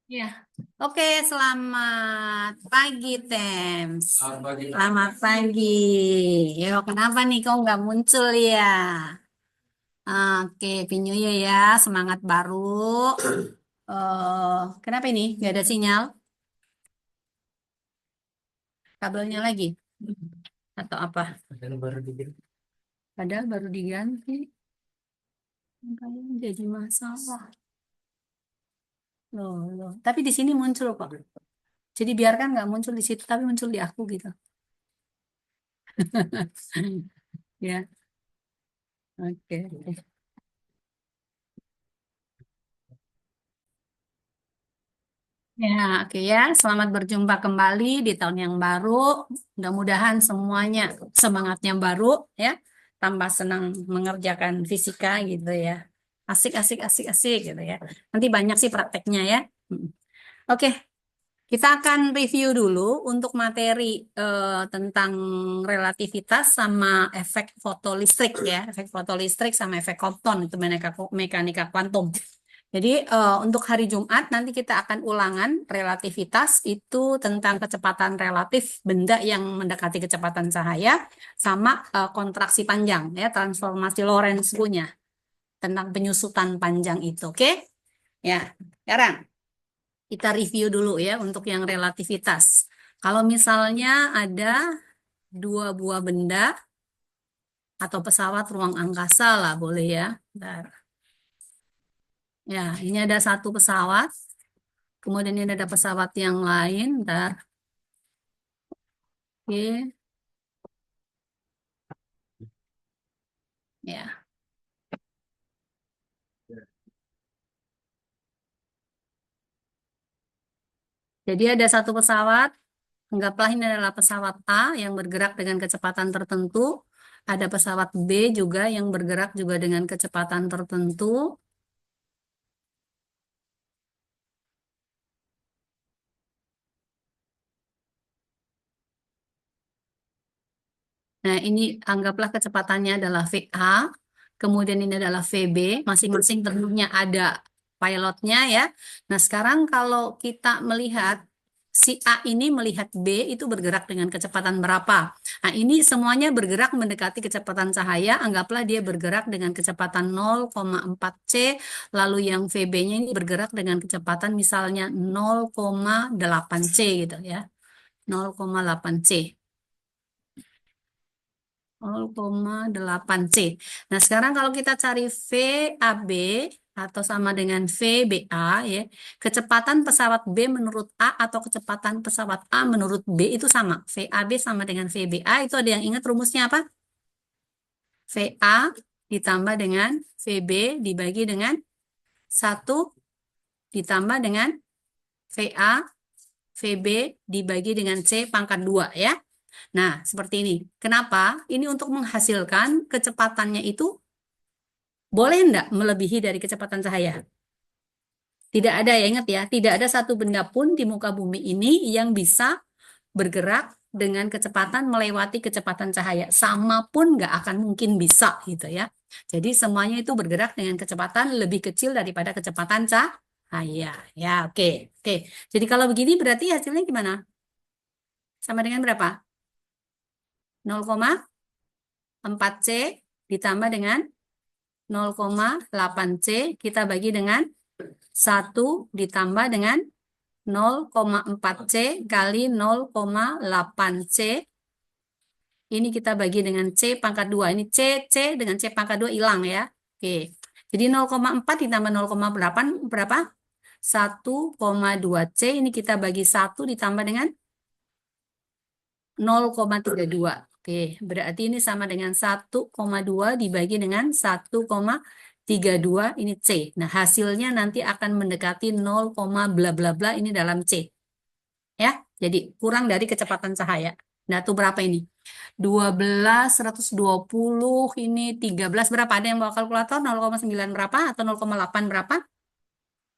Ya, oke, selamat pagi, Tems. Selamat pagi. Yo, kenapa nih kau nggak muncul ya? Oke, Pinyu ya, semangat baru. Kenapa ini? Nggak ada sinyal? Kabelnya lagi? Atau apa? Padahal baru diganti. Makanya jadi masalah. Loh. Tapi di sini muncul kok. Jadi biarkan nggak muncul di situ, tapi muncul di aku gitu. Ya, oke. Ya, oke ya. Selamat berjumpa kembali di tahun yang baru. Mudah-mudahan semuanya semangatnya baru ya. Tambah senang mengerjakan fisika gitu ya. Asik, asik, asik, asik gitu ya. Nanti banyak sih prakteknya ya. Mm. Oke, kita akan review dulu untuk materi tentang relativitas sama efek fotolistrik ya. Efek fotolistrik sama efek Compton itu mekanika kuantum. Jadi untuk hari Jumat nanti kita akan ulangan relativitas itu tentang kecepatan relatif benda yang mendekati kecepatan cahaya sama kontraksi panjang ya transformasi Lorentz punya tentang penyusutan panjang itu. Oke? Ya. Sekarang kita review dulu ya untuk yang relativitas. Kalau misalnya ada dua buah benda atau pesawat ruang angkasa lah boleh ya. Bentar. Ya, ini ada satu pesawat. Kemudian ini ada pesawat yang lain. Bentar. Oke, ya. Jadi ada satu pesawat, anggaplah ini adalah pesawat A yang bergerak dengan kecepatan tertentu. Ada pesawat B juga yang bergerak juga dengan kecepatan tertentu. Nah, ini anggaplah kecepatannya adalah VA, kemudian ini adalah VB, masing-masing tentunya ada pilotnya ya. Nah, sekarang kalau kita melihat si A ini melihat B itu bergerak dengan kecepatan berapa? Nah, ini semuanya bergerak mendekati kecepatan cahaya, anggaplah dia bergerak dengan kecepatan 0,4 C, lalu yang VB-nya ini bergerak dengan kecepatan misalnya 0,8 C gitu ya. 0,8 C. 0,8 C. Nah, sekarang kalau kita cari VAB atau sama dengan VBA ya, kecepatan pesawat B menurut A atau kecepatan pesawat A menurut B itu sama. VAB sama dengan VBA itu ada yang ingat rumusnya apa? VA ditambah dengan VB dibagi dengan satu ditambah dengan VA VB dibagi dengan C pangkat 2 ya. Nah, seperti ini. Kenapa? Ini untuk menghasilkan kecepatannya itu boleh enggak melebihi dari kecepatan cahaya? Tidak ada ya, ingat ya. Tidak ada satu benda pun di muka bumi ini yang bisa bergerak dengan kecepatan melewati kecepatan cahaya. Sama pun nggak akan mungkin bisa gitu ya. Jadi semuanya itu bergerak dengan kecepatan lebih kecil daripada kecepatan cahaya. Ya, oke. Oke. Jadi kalau begini berarti hasilnya gimana? Sama dengan berapa? 0,4 C ditambah dengan 0,8 C kita bagi dengan 1 ditambah dengan 0,4 C kali 0,8 C. Ini kita bagi dengan C pangkat 2. Ini C dengan C pangkat 2 hilang ya. Oke. Jadi 0,4 ditambah 0,8 berapa? 1,2 C. Ini kita bagi 1 ditambah dengan 0,32. Oke, berarti ini sama dengan 1,2 dibagi dengan 1,32 ini C. Nah, hasilnya nanti akan mendekati 0, bla bla bla ini dalam C. Ya, jadi kurang dari kecepatan cahaya. Nah, itu berapa ini? 12, 120, ini 13 berapa? Ada yang bawa kalkulator 0,9 berapa atau 0,8 berapa?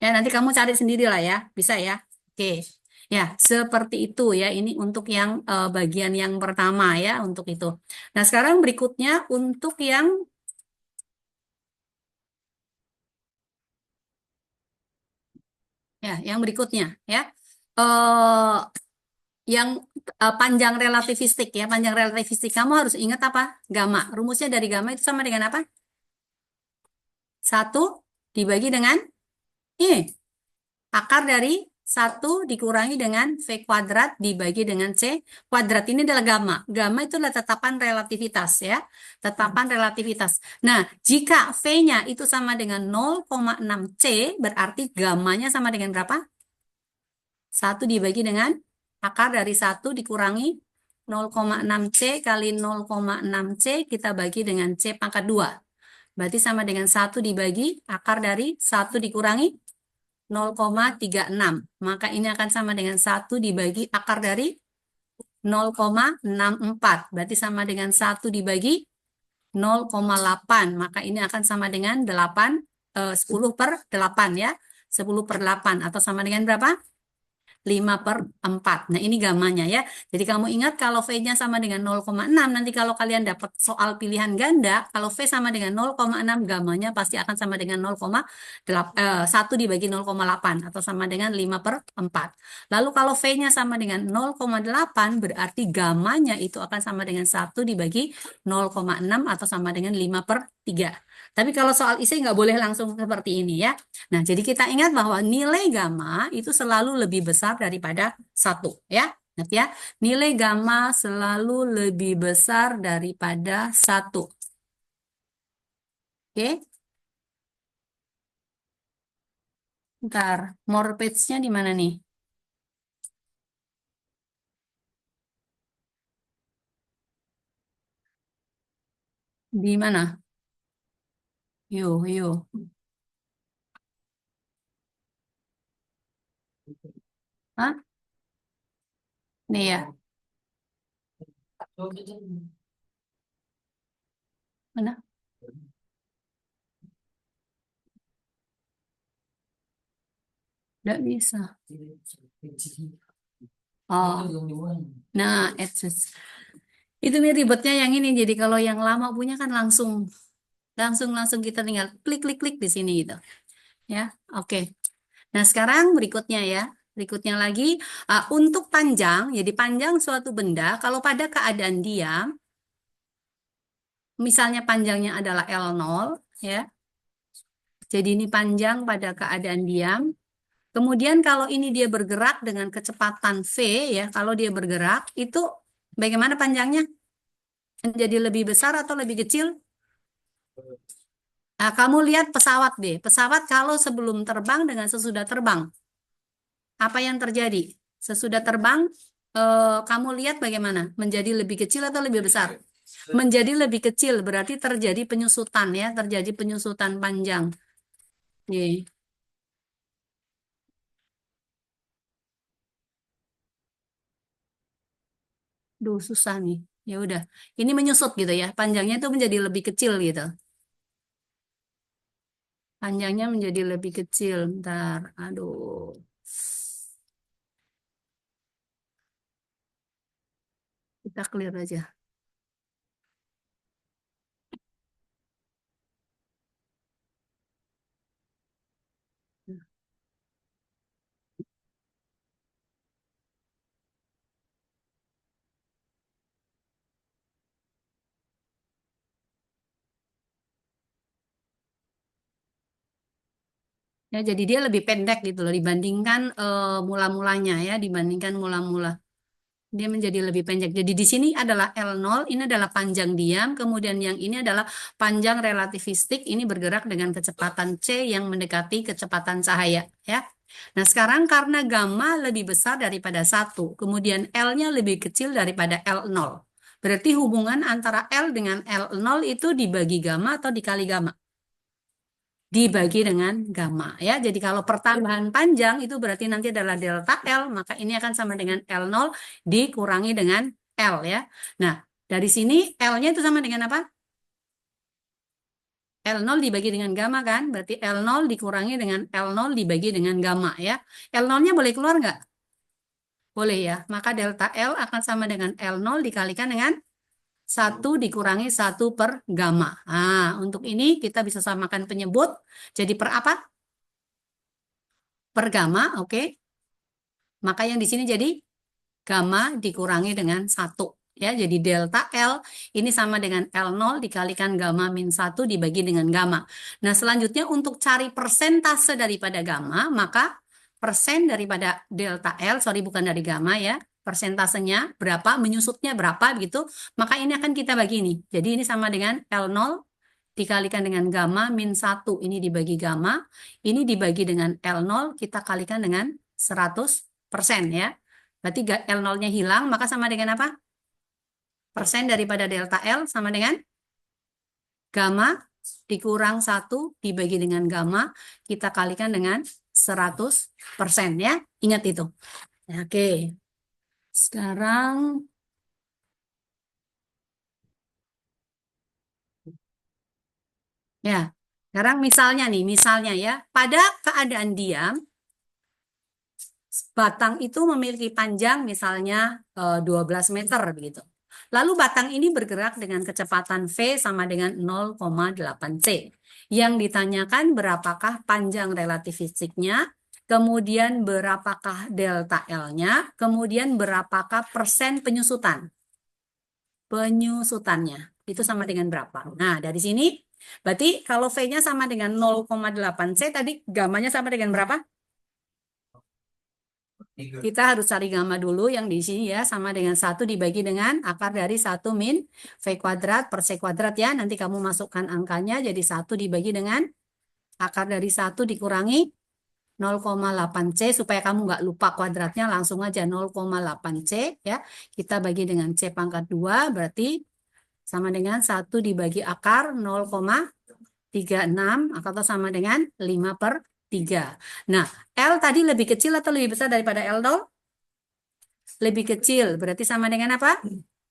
Ya, nanti kamu cari sendiri lah ya. Bisa ya? Oke. Ya, seperti itu ya. Ini untuk yang bagian yang pertama ya, untuk itu. Nah, sekarang berikutnya untuk Ya, yang berikutnya ya. Eh yang panjang relativistik ya, panjang relativistik kamu harus ingat apa? Gamma. Rumusnya dari gamma itu sama dengan apa? Satu dibagi dengan ini. Akar dari satu dikurangi dengan V kuadrat dibagi dengan C kuadrat. Ini adalah gamma. Gamma itu adalah tetapan relativitas ya. Tetapan relativitas. Nah, jika V-nya itu sama dengan 0,6 C, berarti gammanya sama dengan berapa? 1 dibagi dengan akar dari 1 dikurangi 0,6 C kali 0,6 C kita bagi dengan C pangkat 2. Berarti sama dengan 1 dibagi akar dari 1 dikurangi 0,36. Maka ini akan sama dengan 1 dibagi akar dari 0,64. Berarti sama dengan 1 dibagi 0,8. Maka ini akan sama dengan 10 per 8 ya. 10 per 8 atau sama dengan berapa? 5/4. Nah, ini gammanya ya. Jadi kamu ingat kalau V-nya sama dengan 0,6, nanti kalau kalian dapat soal pilihan ganda, kalau V sama dengan 0,6, gammanya pasti akan sama dengan 1 dibagi 0,8 atau sama dengan 5/4. Lalu kalau V-nya sama dengan 0,8, berarti gammanya itu akan sama dengan 1 dibagi 0,6 atau sama dengan 5/3. Tapi kalau soal isi nggak boleh langsung seperti ini ya. Nah, jadi kita ingat bahwa nilai gamma itu selalu lebih besar daripada 1, ya. Ingat ya, nilai gamma selalu lebih besar daripada 1. Oke, ntar, more page-nya di mana nih? Di mana? Yuk, yuk. Hah? Nih ya, mana? Nggak bisa. Oh, nah, itu nih ribetnya yang ini. Jadi kalau yang lama punya kan langsung langsung kita tinggal klik klik klik di sini gitu. Ya, oke. Nah, sekarang berikutnya ya. Berikutnya lagi, untuk panjang, jadi panjang suatu benda, kalau pada keadaan diam, misalnya panjangnya adalah L0, ya. Jadi ini panjang pada keadaan diam. Kemudian kalau ini dia bergerak dengan kecepatan V, ya, kalau dia bergerak, itu bagaimana panjangnya? Menjadi lebih besar atau lebih kecil? Nah, kamu lihat pesawat deh. Pesawat kalau sebelum terbang dengan sesudah terbang. Apa yang terjadi? Sesudah terbang, kamu lihat bagaimana? Menjadi lebih kecil atau lebih besar? Menjadi lebih kecil, berarti terjadi penyusutan ya, terjadi penyusutan panjang. Nih, duh susah nih. Ya udah, ini menyusut gitu ya, panjangnya itu menjadi lebih kecil gitu. Panjangnya menjadi lebih kecil. Bentar, aduh. Kita clear aja. Ya, jadi dia lebih pendek gitu loh dibandingkan mula-mulanya ya, dibandingkan mula-mula. Dia menjadi lebih pendek. Jadi di sini adalah L0, ini adalah panjang diam, kemudian yang ini adalah panjang relativistik, ini bergerak dengan kecepatan C yang mendekati kecepatan cahaya, ya. Nah, sekarang karena gamma lebih besar daripada 1, kemudian L-nya lebih kecil daripada L0. Berarti hubungan antara L dengan L0 itu dibagi gamma atau dikali gamma? Dibagi dengan gamma ya. Jadi kalau pertambahan panjang itu berarti nanti adalah delta L, maka ini akan sama dengan L0 dikurangi dengan L ya. Nah, dari sini L-nya itu sama dengan apa? L0 dibagi dengan gamma kan? Berarti L0 dikurangi dengan L0 dibagi dengan gamma ya. L0-nya boleh keluar nggak? Boleh ya. Maka delta L akan sama dengan L0 dikalikan dengan 1 dikurangi 1/gamma. Nah, untuk ini kita bisa samakan penyebut. Jadi per apa? per gamma, oke. Maka yang di sini jadi gamma dikurangi dengan 1. Ya, jadi delta L ini sama dengan L0 dikalikan gamma min 1 dibagi dengan gamma. Nah, selanjutnya untuk cari persentase daripada gamma, maka persen daripada delta L, sorry bukan dari gamma ya, persentasenya berapa, menyusutnya berapa gitu, maka ini akan kita bagi nih. Jadi ini sama dengan L0 dikalikan dengan gamma min 1, ini dibagi gamma, ini dibagi dengan L0, kita kalikan dengan 100% ya. Berarti L0-nya hilang, maka sama dengan apa? Persen daripada delta L sama dengan gamma dikurang 1 dibagi dengan gamma, kita kalikan dengan 100% ya. Ingat itu. Oke. Sekarang ya. Sekarang misalnya nih, misalnya ya, pada keadaan diam batang itu memiliki panjang misalnya 12 meter begitu. Lalu batang ini bergerak dengan kecepatan V sama dengan 0,8 C. Yang ditanyakan berapakah panjang relatif fisiknya, kemudian berapakah delta L-nya, kemudian berapakah persen penyusutan. Penyusutannya itu sama dengan berapa? Nah, dari sini berarti kalau V-nya sama dengan 0,8 C tadi gamanya sama dengan berapa? Kita harus cari gamma dulu yang di sini ya, sama dengan 1 dibagi dengan akar dari 1 min V kuadrat per C kuadrat ya. Nanti kamu masukkan angkanya jadi 1 dibagi dengan akar dari 1 dikurangi 0,8 C supaya kamu nggak lupa kuadratnya, langsung aja 0,8 C ya. Kita bagi dengan C pangkat 2 berarti sama dengan 1 dibagi akar 0,36 atau sama dengan 5/3. Nah, L tadi lebih kecil atau lebih besar daripada L0? Lebih kecil, berarti sama dengan apa?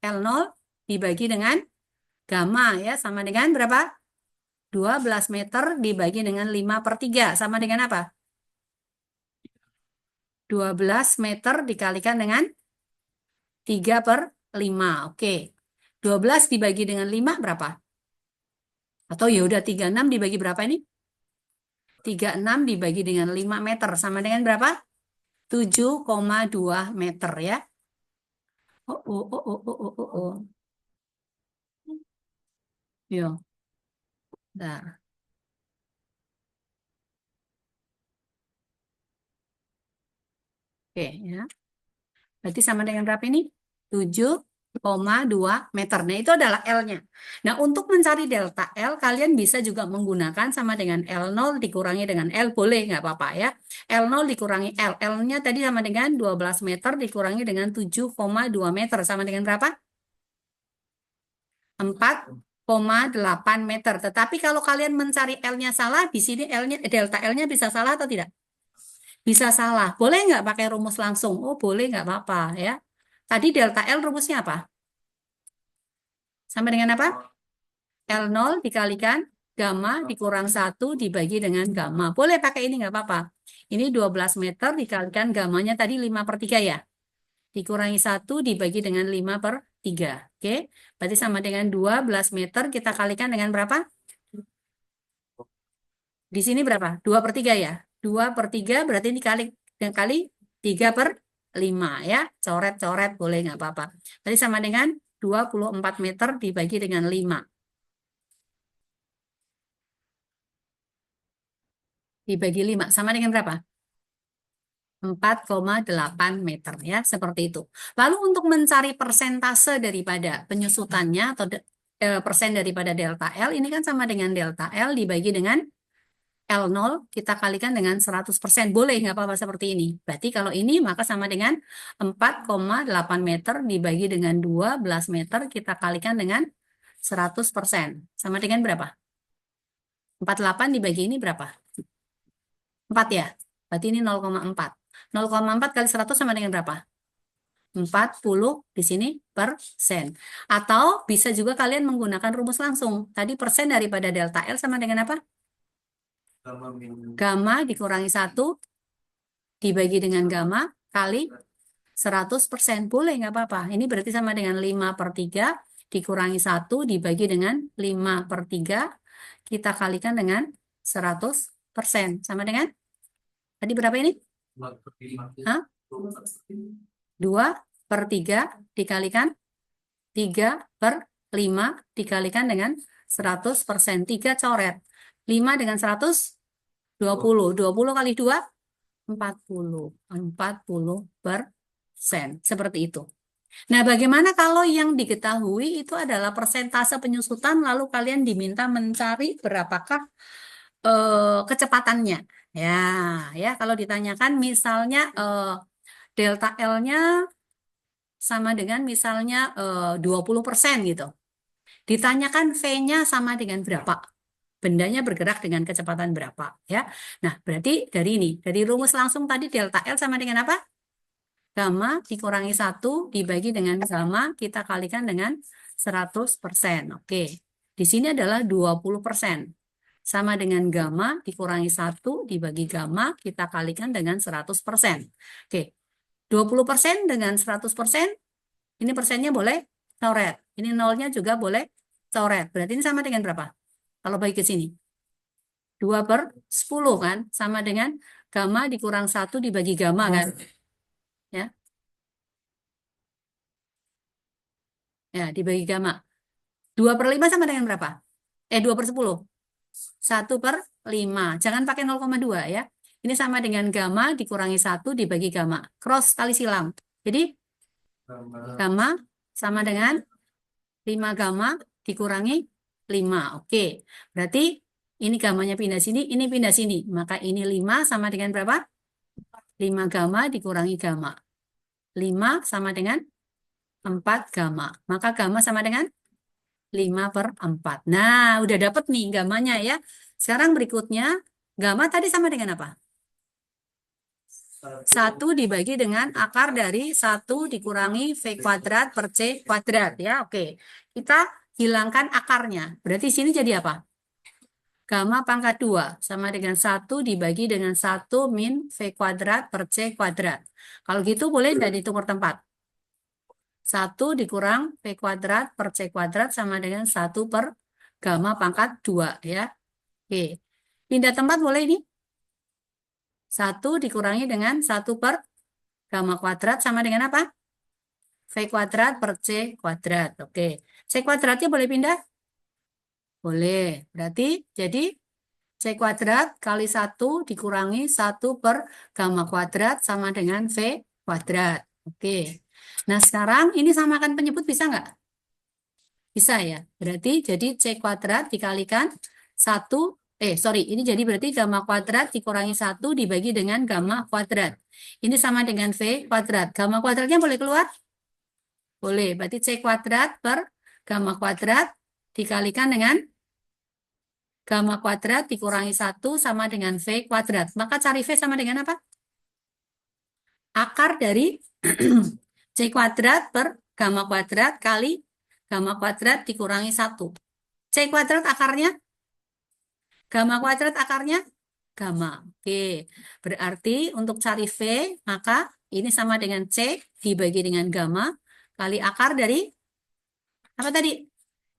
L0 dibagi dengan gamma ya, sama dengan berapa? 12 meter dibagi dengan 5/3, sama dengan apa? 12 meter dikalikan dengan 3/5, oke. 12 dibagi dengan 5 berapa? Atau ya udah 36 dibagi berapa ini? 36 dibagi dengan 5 meter, sama dengan berapa? 7,2 meter ya. Oh, oh, oh, oh, oh, oh, oh, oh. Yo, nah, oke ya. Berarti sama dengan berapa ini? 7,2 meter. Nah, itu adalah L-nya. Nah, untuk mencari delta L, kalian bisa juga menggunakan sama dengan L0 dikurangi dengan L. Boleh, nggak apa-apa ya. L0 dikurangi L. L-nya tadi sama dengan 12 meter dikurangi dengan 7,2 meter. Sama dengan berapa? 4,8 meter. Tetapi kalau kalian mencari L-nya salah, di sini L-nya, delta L-nya bisa salah atau tidak? Bisa salah. Boleh nggak pakai rumus langsung? Oh, boleh, nggak apa-apa ya. Tadi delta L rumusnya apa? Sama dengan apa? L0 dikalikan gamma dikurang 1 dibagi dengan gamma. Boleh pakai ini, nggak apa-apa. Ini 12 meter dikalikan gammanya tadi 5/3 ya. Dikurangi 1 dibagi dengan 5/3. Oke, berarti sama dengan 12 meter kita kalikan dengan berapa? Di sini berapa? 2/3 ya. 2/3 berarti dikali dengan kali 3/5 ya. Coret-coret boleh nggak apa-apa. Berarti sama dengan 24 meter dibagi dengan 5. Dibagi 5 sama dengan berapa? 4,8 meter ya, seperti itu. Lalu untuk mencari persentase daripada penyusutannya atau persen daripada delta L, ini kan sama dengan delta L dibagi dengan L0 kita kalikan dengan 100%. Boleh nggak apa-apa seperti ini. Berarti kalau ini maka sama dengan 4,8 meter dibagi dengan 12 meter kita kalikan dengan 100%. Sama dengan berapa? 48 dibagi ini berapa? 4 ya. Berarti ini 0,4. 0,4 kali 100 sama dengan berapa? 40 di sini persen. Atau bisa juga kalian menggunakan rumus langsung. Tadi persen daripada delta L sama dengan apa? Gamma dikurangi 1 dibagi dengan gamma kali 100%. Boleh, nggak apa-apa. Ini berarti sama dengan 5/3 dikurangi 1 dibagi dengan 5/3. Kita kalikan dengan 100%. Sama dengan Tadi berapa ini? Hah? 2/3 dikalikan 3/5 dikalikan dengan 100%. 3 coret. 5 dengan 100, 20. 20 kali 2, 40. 40%. Seperti itu. Nah, bagaimana kalau yang diketahui itu adalah persentase penyusutan, lalu kalian diminta mencari berapakah kecepatannya. Ya, ya kalau ditanyakan misalnya delta L-nya sama dengan misalnya 20% gitu. Ditanyakan V-nya sama dengan berapa? Bendanya bergerak dengan kecepatan berapa? Ya. Nah, berarti dari ini, dari rumus langsung tadi delta L sama dengan apa? Gamma dikurangi 1 dibagi dengan gamma, kita kalikan dengan 100%. Oke. Di sini adalah 20%. Sama dengan gamma dikurangi 1 dibagi gamma, kita kalikan dengan 100%. Oke. 20% dengan 100%, ini persennya boleh coret. Ini nolnya juga boleh coret. Berarti ini sama dengan berapa? Kalau bagi ke sini. 2/10 kan? Sama dengan gamma dikurang 1 dibagi gamma kan? Ya, ya dibagi gamma. 2/5 sama dengan berapa? 2/10. 1/5. Jangan pakai 0,2 ya. Ini sama dengan gamma dikurangi 1 dibagi gamma. Cross kali silang. Jadi gamma sama dengan 5 gamma dikurangi 5. Oke. Berarti ini gammanya pindah sini, ini pindah sini. Maka ini 5 sama dengan berapa? 5 gamma dikurangi gamma. 5 sama dengan 4 gamma. Maka gamma sama dengan 5/4. Nah, udah dapet nih gammanya ya. Sekarang berikutnya, gamma tadi sama dengan apa? 1 dibagi dengan akar dari 1 dikurangi V kuadrat per C kuadrat ya. Oke, kita hilangkan akarnya. Berarti sini jadi apa? Gamma pangkat 2 sama dengan 1 dibagi dengan 1 min V kuadrat per C kuadrat. Kalau gitu boleh tidak ditukar tempat? 1 dikurang V kuadrat per C kuadrat sama dengan 1 per gamma pangkat 2 ya. Oke. Pindah tempat boleh ini? 1 dikurangi dengan 1 per gamma kuadrat sama dengan apa? V kuadrat per C kuadrat. Oke. C kuadratnya boleh pindah? Boleh. Berarti jadi C kuadrat kali 1 dikurangi 1 per gamma kuadrat sama dengan V kuadrat. Oke. Nah, sekarang ini samakan penyebut bisa nggak? Bisa ya. Berarti jadi C kuadrat dikalikan 1, ini jadi berarti gamma kuadrat dikurangi 1 dibagi dengan gamma kuadrat. Ini sama dengan V kuadrat. Gamma kuadratnya boleh keluar? Boleh. Berarti C kuadrat per gamma kuadrat dikalikan dengan gamma kuadrat dikurangi 1 sama dengan V kuadrat. Maka cari V sama dengan apa? Akar dari C kuadrat per gamma kuadrat kali gamma kuadrat dikurangi 1. C kuadrat akarnya? Gamma kuadrat akarnya? Gamma. Oke. Berarti untuk cari V, maka ini sama dengan C dibagi dengan gamma kali akar dari apa tadi?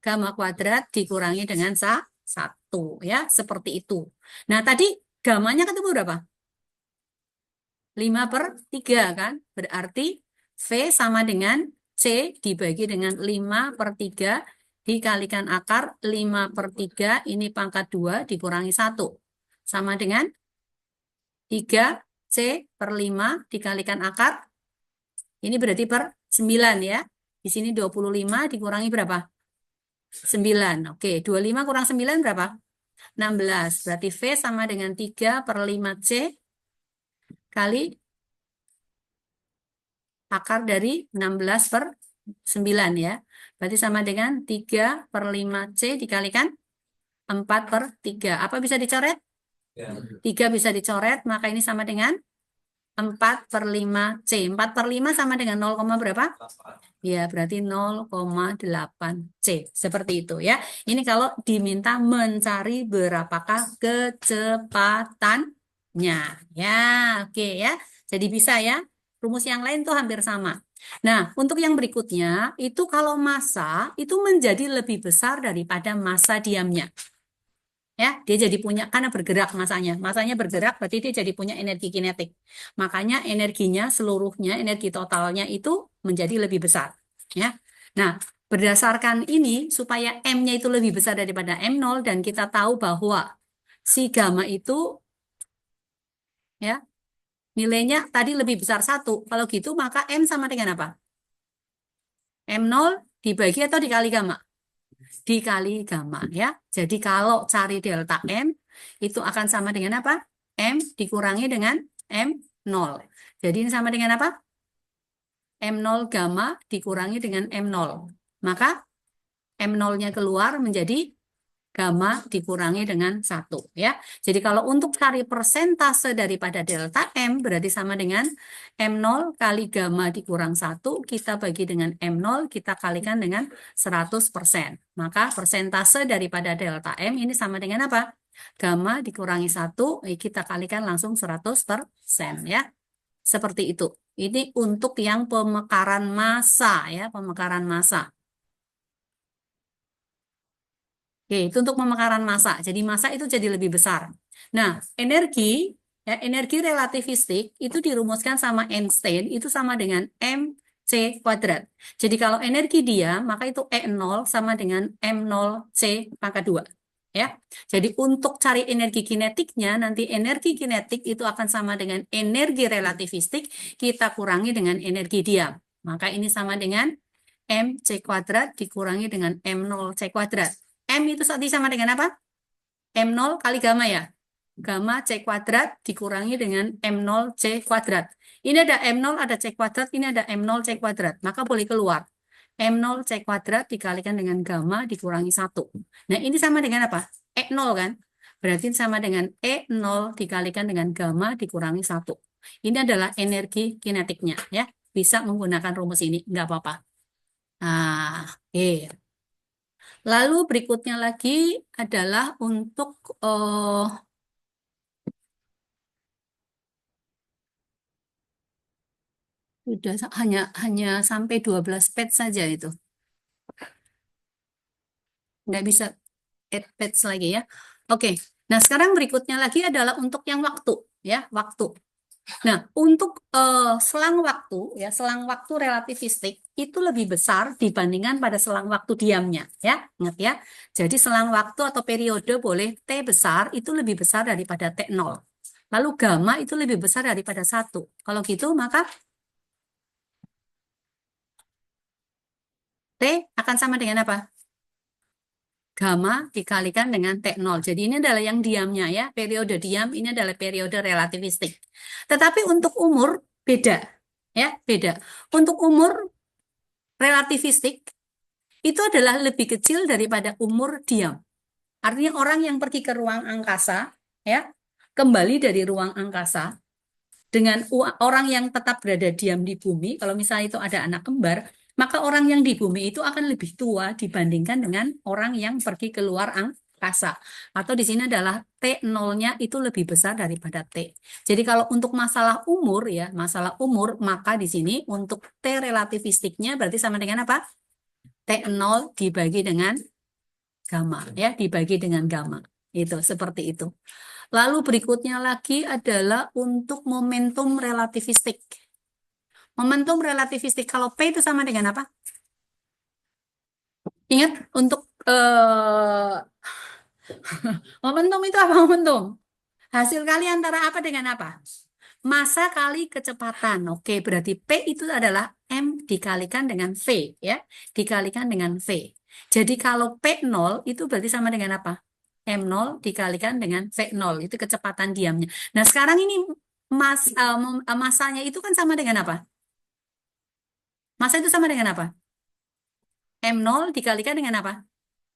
Gamma kuadrat dikurangi dengan 1. Ya, seperti itu. Nah, tadi gammanya ketemu berapa? 5/3 kan? Berarti V sama dengan C dibagi dengan 5/3 dikalikan akar 5/3 ini pangkat 2 dikurangi 1. Sama dengan 3C/5 dikalikan akar. Ini berarti per 9 ya. Di sini 25 dikurangi berapa? 9. Oke, 25 kurang 9 berapa? 16. Berarti V sama dengan 3/5C kali akar dari 16/9 ya. Berarti sama dengan 3/5C dikalikan 4/3. Apa bisa dicoret? 3 bisa dicoret, maka ini sama dengan 4/5C. 4/5 sama dengan 0, berapa? Ya, berarti 0,8C. Seperti itu ya. Ini kalau diminta mencari berapakah kecepatannya. Ya, oke ya. Jadi bisa ya. Rumus yang lain tuh hampir sama. Nah, untuk yang berikutnya, itu kalau massa itu menjadi lebih besar daripada massa diamnya. Ya, dia jadi punya karena bergerak masanya. Masanya bergerak berarti dia jadi punya energi kinetik. Makanya energinya seluruhnya, energi totalnya itu menjadi lebih besar. Ya. Nah, berdasarkan ini supaya M-nya itu lebih besar daripada M0 dan kita tahu bahwa si gamma itu ya nilainya tadi lebih besar satu. Kalau gitu maka M sama dengan apa? M0 dibagi atau dikali gamma? Dikali gamma ya. Jadi kalau cari delta M itu akan sama dengan apa? M dikurangi dengan M0. Jadi ini sama dengan apa? M0 gamma dikurangi dengan M0. Maka M0-nya keluar menjadi gamma dikurangi dengan 1 ya. Jadi kalau untuk cari persentase daripada delta M berarti sama dengan M0 kali gamma dikurang 1 kita bagi dengan M0 kita kalikan dengan 100%. Maka persentase daripada delta M ini sama dengan apa? Gamma dikurangi 1 kita kalikan langsung 100% ya. Seperti itu. Ini untuk yang pemekaran massa ya, pemekaran massa. Oke, itu untuk pemekaran massa. Jadi massa itu jadi lebih besar. Nah, energi ya, energi relativistik itu dirumuskan sama Einstein itu sama dengan mc kuadrat. Jadi kalau energi dia, maka itu E0 sama dengan M0 C pangkat 2. Ya. Jadi untuk cari energi kinetiknya, nanti energi kinetik itu akan sama dengan energi relativistik, kita kurangi dengan energi diam. Maka ini sama dengan mc kuadrat dikurangi dengan M0 C kuadrat. M itu tadi sama dengan apa? M0 kali gamma ya. Gamma C kuadrat dikurangi dengan M0 C kuadrat. Ini ada M0, ada C kuadrat, ini ada M0 C kuadrat. Maka boleh keluar. M0 C kuadrat dikalikan dengan gamma dikurangi 1. Nah, ini sama dengan apa? E0 kan? Berarti sama dengan E0 dikalikan dengan gamma dikurangi 1. Ini adalah energi kinetiknya ya. Bisa menggunakan rumus ini, nggak apa-apa. Nah, oke. Lalu berikutnya lagi adalah untuk sudah hanya hanya sampai 12 page saja itu. Nggak bisa add page lagi ya. Oke. Nah, sekarang berikutnya lagi adalah untuk yang waktu ya, waktu. Nah, untuk selang waktu ya, selang waktu relativistik itu lebih besar dibandingkan pada selang waktu diamnya ya. Ingat ya. Jadi selang waktu atau periode boleh T besar itu lebih besar daripada T0. Lalu gamma itu lebih besar daripada 1. Kalau gitu maka T akan sama dengan apa? Gamma dikalikan dengan T0. Jadi ini adalah yang diamnya ya. Periode diam ini adalah periode relativistik. Tetapi untuk umur beda. Ya, beda. Untuk umur relativistik itu adalah lebih kecil daripada umur diam. Artinya orang yang pergi ke ruang angkasa ya, kembali dari ruang angkasa dengan orang yang tetap berada diam di bumi, kalau misalnya itu ada anak kembar, maka orang yang di bumi itu akan lebih tua dibandingkan dengan orang yang pergi keluar angkasa. Atau di sini adalah T0-nya itu lebih besar daripada T. Jadi kalau untuk masalah umur ya, masalah umur, maka di sini untuk T relativistiknya berarti sama dengan apa? T0 dibagi dengan gamma, ya, dibagi dengan gamma. Itu, seperti itu. Lalu berikutnya lagi adalah untuk momentum relativistik. Momentum relativistik kalau P itu sama dengan apa? Ingat untuk momentum itu apa momentum? Hasil kali antara apa dengan apa? Massa kali kecepatan. Oke, berarti P itu adalah M dikalikan dengan V ya, dikalikan dengan V. Jadi kalau P0 itu berarti sama dengan apa? M0 dikalikan dengan V0 itu kecepatan diamnya. Nah, sekarang ini masanya itu kan sama dengan apa? Massa itu sama dengan apa? M0 dikalikan dengan apa?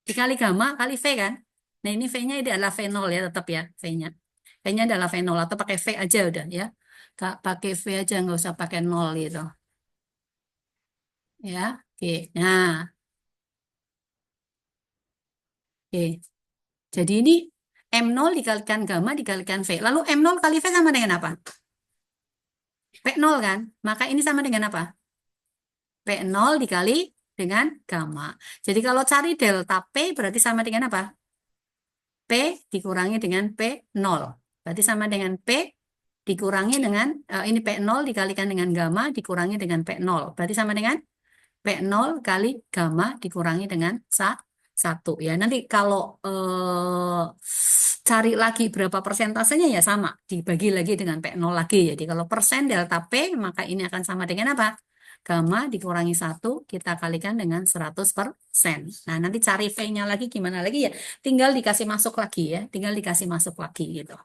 Dikali gamma kali V kan? Nah, ini V-nya ini adalah V0 ya, tetap ya V-nya. V-nya adalah V0 atau pakai V aja udah ya. Kak, pakai V aja nggak usah pakai 0 gitu. Ya, oke. Nah, oke. Jadi ini M0 dikalikan gamma dikalikan V. Lalu M0 kali V sama dengan apa? V0 kan? Maka ini sama dengan apa? V0 dikali dengan gamma. Jadi kalau cari delta P berarti sama dengan apa? P dikurangi dengan P0. Berarti sama dengan P dikurangi dengan, ini P0 dikalikan dengan gamma dikurangi dengan P0. Berarti sama dengan P0 kali gamma dikurangi dengan 1. Ya, nanti kalau cari lagi berapa persentasenya ya sama. Dibagi lagi dengan P0 lagi. Jadi kalau persen delta P, maka ini akan sama dengan apa? Gamma dikurangi 1, kita kalikan dengan 100%. Nah, nanti cari V-nya lagi gimana lagi ya? Tinggal dikasih masuk lagi ya. Tinggal dikasih masuk lagi gitu.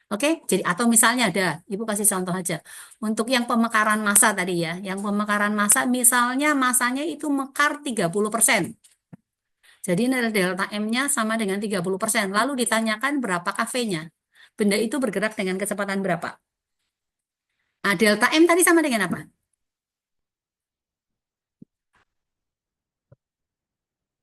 Oke, jadi atau misalnya ada, Ibu kasih contoh aja. Untuk yang pemekaran massa tadi ya, yang pemekaran massa misalnya massanya itu mekar 30%. Jadi nilai delta M-nya sama dengan 30%. Lalu ditanyakan berapa V-nya. Benda itu bergerak dengan kecepatan berapa? Nah, delta M tadi sama dengan apa?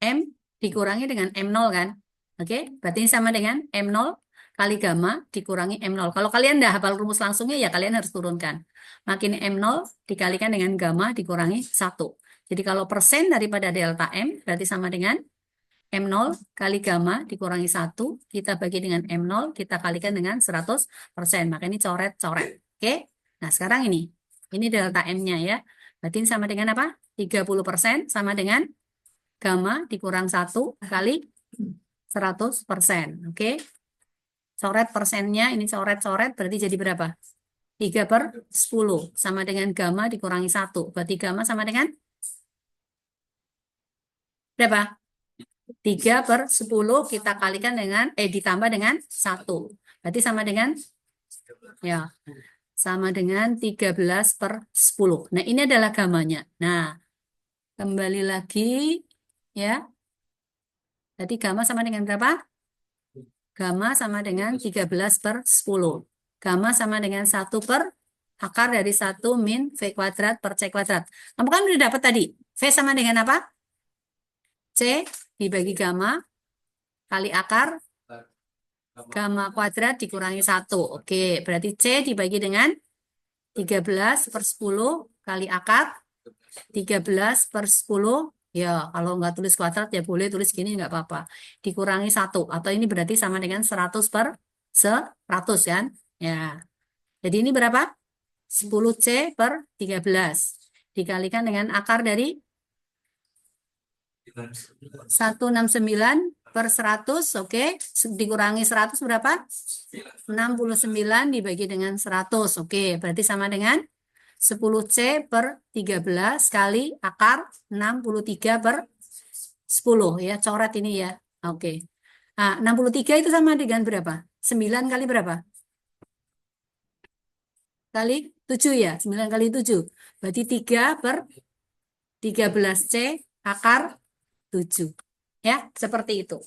M dikurangi dengan M0 kan? Oke, berarti ini sama dengan M0 kali gamma dikurangi M0. Kalau kalian udah hafal rumus langsungnya ya kalian harus turunkan. Makin M0 dikalikan dengan gamma dikurangi 1. Jadi kalau persen daripada delta M berarti sama dengan M0 kali gamma dikurangi 1. Kita bagi dengan M0 kita kalikan dengan 100%. Maka ini coret-coret. Oke, nah sekarang ini. Ini delta M-nya ya. Berarti ini sama dengan apa? 30% sama dengan gamma dikurang 1 kali 100%. Oke. Coret persennya, ini coret-coret berarti jadi berapa? 3/10 sama dengan gamma dikurangi 1. Berarti gamma sama dengan berapa? 3/10 kita kalikan dengan, ditambah dengan 1. Berarti sama dengan, ya, sama dengan 13/10. Nah, ini adalah gammanya. Nah, kembali lagi, ya. Jadi gamma sama dengan berapa? Gamma sama dengan 13/10. Gamma sama dengan 1 per akar dari 1 min V kuadrat per C kuadrat. Kamu kan udah dapat tadi. V sama dengan apa? C dibagi gamma kali akar gamma kuadrat dikurangi 1. Oke, berarti C dibagi dengan 13/10 kali akar 13/10. Ya, kalau nggak tulis kuadrat ya boleh tulis gini nggak apa-apa. Dikurangi 1. Atau ini berarti sama dengan 100/100 kan? Ya. Jadi ini berapa? 10C/13. Dikalikan dengan akar dari 169/100. Oke. Dikurangi 100 berapa? 69 dibagi dengan 100. Oke. Berarti sama dengan 10C/13 kali akar 63/10 ya, coret ini ya. Oke. Nah, 63 itu sama dengan berapa? 9 kali berapa? Kali 7 ya, 9 kali 7. Berarti 3/13C akar 7. Ya, seperti itu.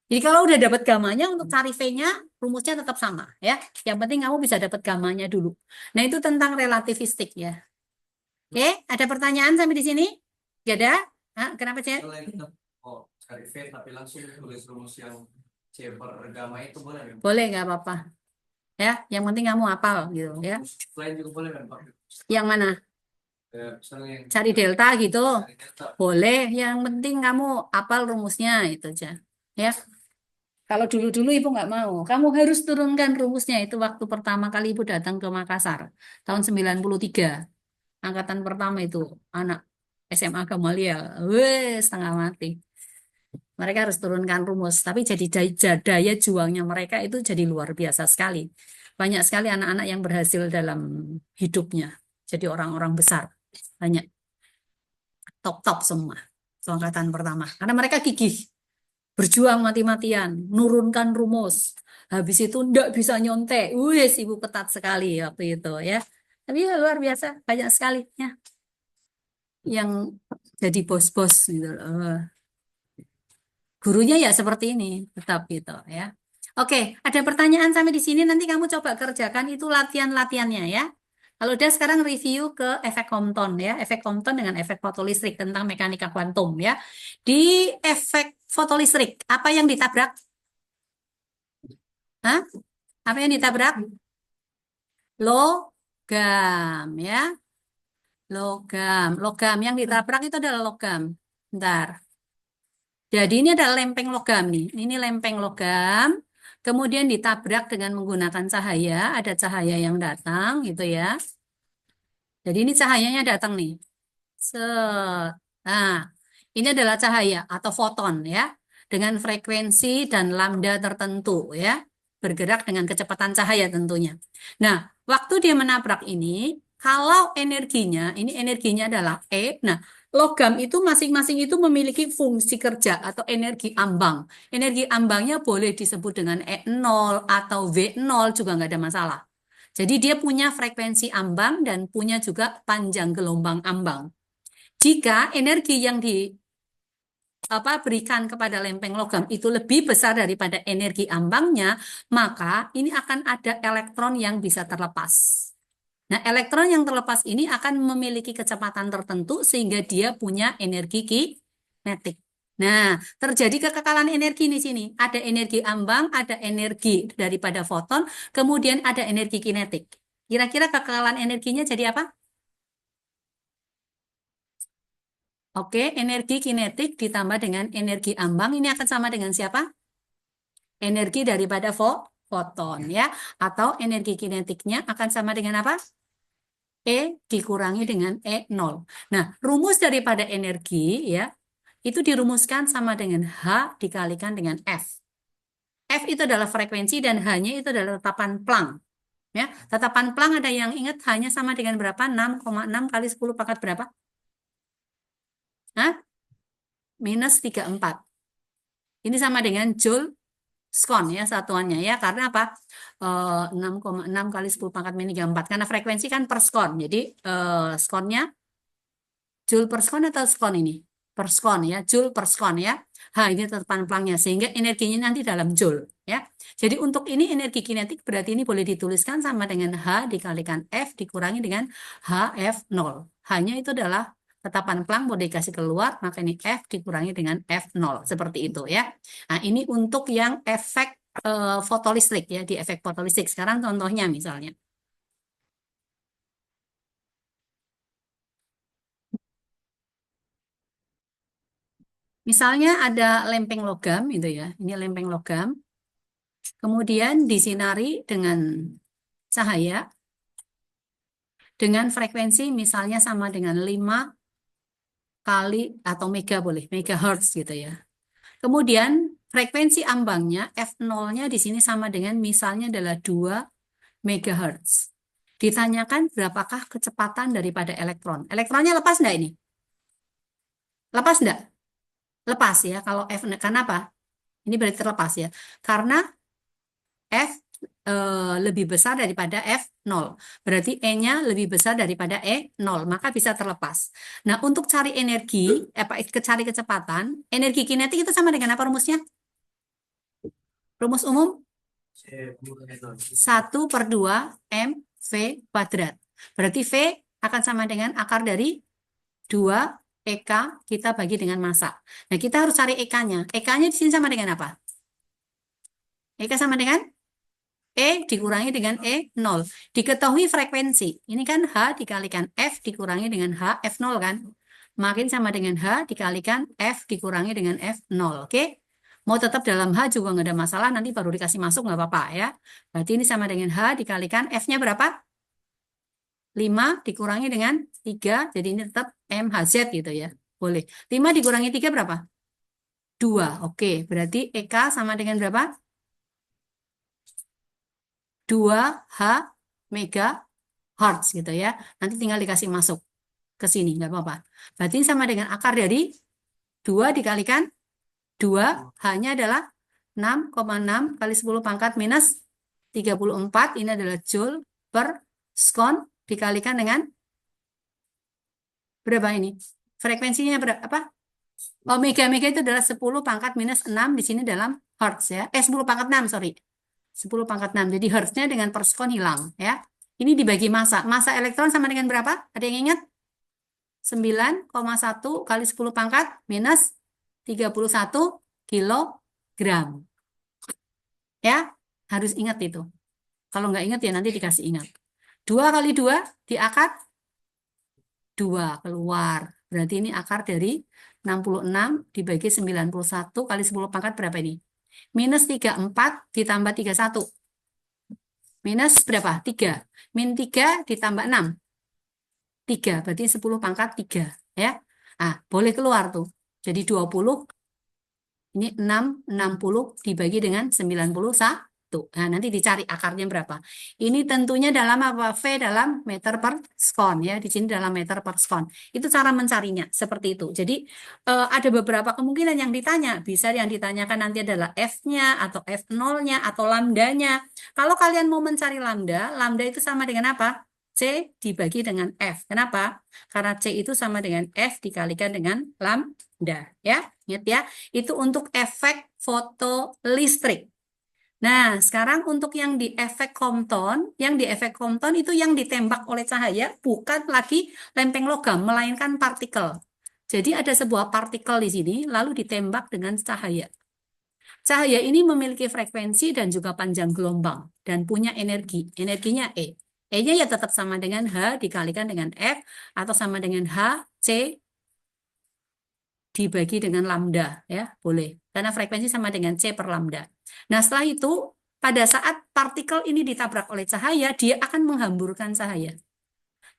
Jadi kalau udah dapat gamanya, untuk cari V-nya, rumusnya tetap sama ya. Yang penting kamu bisa dapat gamanya dulu. Nah, itu tentang relativistik ya. Oke, ada pertanyaan sampai di sini? Gak ada? Hah, kenapa, Cek? Cari V tapi langsung tulis rumus yang C per gamma itu boleh kan? Boleh, nggak apa-apa. Ya, yang penting kamu hafal gitu ya. Lain juga boleh kan Pak? Yang mana? Misalnya yang Cari delta gitu. cari delta. Boleh, yang penting kamu hafal rumusnya itu aja. Ya. Kalau dulu-dulu Ibu nggak mau. Kamu harus turunkan rumusnya itu waktu pertama kali Ibu datang ke Makassar. Tahun 93. Angkatan pertama itu. Anak SMA Gamaliel. Weh, setengah mati. Mereka harus turunkan rumus. Tapi jadi daya juangnya mereka itu jadi luar biasa sekali. Banyak sekali anak-anak yang berhasil dalam hidupnya. Jadi orang-orang besar. Banyak. Top-top semua. Itu angkatan pertama. Karena mereka gigih. Berjuang mati-matian. Nurunkan rumus. Habis itu ndak bisa nyontek. Wih, Ibu ketat sekali waktu itu ya. Tapi ya luar biasa. Banyak sekali ya. Yang jadi bos-bos gitu loh. Gurunya ya seperti ini, tetap gitu ya. Oke, ada pertanyaan sampai di sini, nanti kamu coba kerjakan itu latihan-latihannya ya. Kalau udah sekarang review ke efek Compton ya, efek Compton dengan efek fotolistrik tentang mekanika kuantum ya. Di efek fotolistrik, apa yang ditabrak? Hah? Apa yang ditabrak? Logam ya. Logam, logam yang ditabrak itu adalah logam. Bentar. Jadi ini adalah lempeng logam nih. Ini lempeng logam. Kemudian ditabrak dengan menggunakan cahaya. Ada cahaya yang datang gitu ya. Jadi ini cahayanya datang nih. Set. Nah, ini adalah cahaya atau foton ya. Dengan frekuensi dan lambda tertentu ya. Bergerak dengan kecepatan cahaya tentunya. Nah, waktu dia menabrak ini, kalau energinya, ini energinya adalah E. Nah, logam itu masing-masing itu memiliki fungsi kerja atau energi ambang. Energi ambangnya boleh disebut dengan E0 atau V0 juga nggak ada masalah. Jadi dia punya frekuensi ambang dan punya juga panjang gelombang ambang. Jika energi yang berikan kepada lempeng logam itu lebih besar daripada energi ambangnya, maka ini akan ada elektron yang bisa terlepas. Nah, elektron yang terlepas ini akan memiliki kecepatan tertentu sehingga dia punya energi kinetik. Nah, terjadi kekekalan energi di sini. Ada energi ambang, ada energi daripada foton, kemudian ada energi kinetik. Kira-kira kekekalan energinya jadi apa? Oke, energi kinetik ditambah dengan energi ambang ini akan sama dengan siapa? Energi daripada foton ya. Atau energi kinetiknya akan sama dengan apa? E dikurangi dengan E0. Nah, rumus daripada energi ya, itu dirumuskan sama dengan H dikalikan dengan F. F itu adalah frekuensi dan H-nya itu adalah tetapan Planck. Ya, tetapan Planck ada yang ingat hanya sama dengan berapa? 6,6 kali 10 pangkat berapa? Hah? -34. Ini sama dengan Joule skon ya satuannya ya. Karena apa? 6,6 kali 10 pangkat min 4. Karena frekuensi kan per skon. Jadi skonnya Joule per skon atau skon ini? Per skon ya, Joule per skon ya. Ini tetapan Plancknya sehingga energinya nanti dalam Joule ya. Jadi untuk ini energi kinetik berarti ini boleh dituliskan sama dengan H dikalikan F dikurangi dengan HF0. H-nya itu adalah tetapan Planck mau dikasih keluar, maka ini F dikurangi dengan F0 seperti itu ya. Nah, ini untuk yang efek fotolistrik ya, di efek fotolistrik. Sekarang contohnya misalnya. Misalnya ada lempeng logam itu ya. Ini lempeng logam. Kemudian disinari dengan cahaya dengan frekuensi misalnya sama dengan 5 kali atau mega boleh, megahertz gitu ya. Kemudian frekuensi ambangnya F0-nya di sini sama dengan misalnya adalah 2 megahertz. Ditanyakan berapakah kecepatan daripada elektron. Elektronnya lepas enggak ini? Lepas enggak? Lepas ya. Kalau F, kenapa? Ini berarti terlepas ya. Karena F lebih besar daripada F0. Berarti E-nya lebih besar daripada E0, maka bisa terlepas. Nah, untuk cari energi, cari kecepatan, energi kinetik itu sama dengan apa rumusnya? Rumus umum? 1/2 mv kuadrat. Berarti V akan sama dengan akar dari 2 EK kita bagi dengan massa. Nah, kita harus cari EK-nya. EK-nya di sini sama dengan apa? EK sama dengan dikurangi dengan E0. Diketahui frekuensi. Ini kan H dikalikan F dikurangi dengan H F0 kan? Makin sama dengan H dikalikan F dikurangi dengan F0. Oke? Mau tetap dalam H juga nggak ada masalah. Nanti baru dikasih masuk nggak apa-apa ya. Berarti ini sama dengan H dikalikan F-nya berapa? 5 dikurangi dengan 3. Jadi ini tetap MHz gitu ya. Boleh. 5 dikurangi 3 berapa? 2. Oke. Berarti EK sama dengan berapa? 2H megahertz gitu ya. Nanti tinggal dikasih masuk ke sini, nggak apa-apa. Berarti sama dengan akar dari 2 dikalikan 2, H-nya adalah 6,6 kali 10 pangkat minus 34. Ini adalah Joule per skon dikalikan dengan berapa ini? Frekuensinya berapa? Apa? Oh, mega itu adalah 10 pangkat minus 6 di sini dalam hertz ya. 10 pangkat 6, sorry. 10 pangkat 6. Jadi hertznya dengan per skon hilang ya. Ini dibagi massa. Massa elektron sama dengan berapa? Ada yang ingat? 9,1 kali 10 pangkat minus 31 kilogram. Ya, harus ingat itu. Kalau nggak ingat ya nanti dikasih ingat. 2 kali 2 diakar 2 keluar. Berarti ini akar dari 66 dibagi 91 kali 10 pangkat berapa ini? Minus 34 ditambah 31. Minus berapa? 3. Min 3 ditambah 6. 3, berarti 10 pangkat 3. Ya. Ah, boleh keluar tuh. Jadi 20, ini 60 dibagi dengan 91. Nah, nanti dicari akarnya berapa. Ini tentunya dalam apa? V dalam meter per skon ya. Di sini dalam meter per skon. Itu cara mencarinya seperti itu. Jadi ada beberapa kemungkinan yang ditanya. Bisa yang ditanyakan nanti adalah F-nya atau F0-nya atau lambdanya. Kalau kalian mau mencari lambda, lambda itu sama dengan apa? C dibagi dengan F. Kenapa? Karena C itu sama dengan F dikalikan dengan lambda. Ya, ingat ya. Itu untuk efek fotolistrik. Nah, sekarang untuk yang di efek Compton, itu yang ditembak oleh cahaya bukan lagi lempeng logam, melainkan partikel. Jadi ada sebuah partikel di sini, lalu ditembak dengan cahaya. Cahaya ini memiliki frekuensi dan juga panjang gelombang, dan punya energi. Energinya E. E-nya ya tetap sama dengan H dikalikan dengan F, atau sama dengan H, C, dibagi dengan lambda, ya boleh. Karena frekuensi sama dengan C per lambda. Nah, setelah itu, pada saat partikel ini ditabrak oleh cahaya, dia akan menghamburkan cahaya.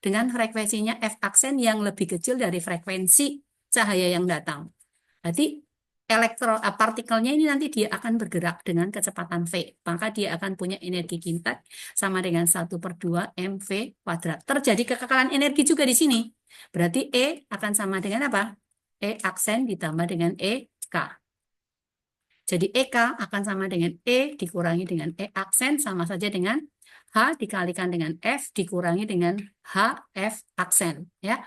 Dengan frekuensinya F aksen yang lebih kecil dari frekuensi cahaya yang datang. Berarti partikelnya ini nanti dia akan bergerak dengan kecepatan V. Maka dia akan punya energi kinetik sama dengan 1/2 mv kuadrat. Terjadi kekekalan energi juga di sini. Berarti E akan sama dengan apa? E aksen ditambah dengan EK. Jadi EK akan sama dengan E dikurangi dengan E aksen sama saja dengan H dikalikan dengan F dikurangi dengan HF aksen. Ya.